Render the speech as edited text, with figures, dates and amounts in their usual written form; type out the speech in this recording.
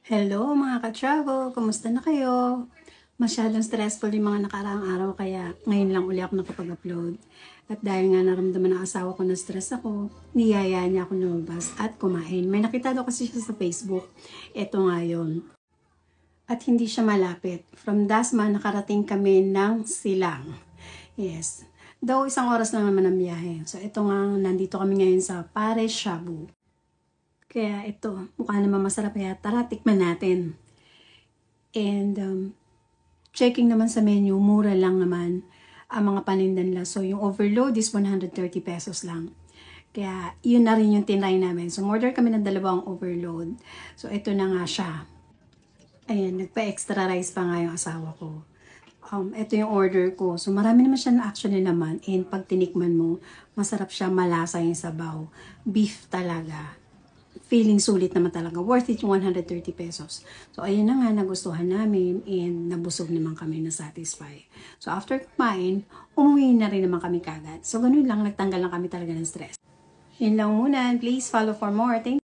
Hello mga ka-travel! Kumusta na kayo? Masyadong stressful yung mga nakaraang araw kaya ngayon lang uli ako nakapag-upload. At dahil nga naramdaman ng asawa ko na stress ako, niyaya niya ako lumabas at kumain. May nakita daw kasi siya sa Facebook. Ito nga yun. At hindi siya malapit. From Dasma, nakarating kami ng Silang. Yes. Though isang oras lang naman ang biyahe. So ito nga, nandito kami ngayon sa Pare Shabu. Kaya ito, mukha naman masarap kaya tara, tikman natin. And checking naman sa menu, mura lang naman ang mga paninda nila. So yung overload is 130 pesos lang. Kaya yun na rin yung tinry namin. So order kami ng dalawang overload. So ito na nga siya. Ayan, nagpa-extra rice pa nga yung asawa ko. Ito yung order ko. So marami naman siya na actually naman. And pag tinikman mo, masarap siya, malasa yung sabaw. Beef talaga. Feeling sulit naman talaga. Worth it yung 130 pesos. So, ayun na nga, nagustuhan namin and nabusog naman kami na satisfy. So, after kumain, umuwi na rin naman kami kagad. So, ganun lang, nagtanggal lang kami talaga ng stress. Yun lang muna. Please follow for more. Thank you.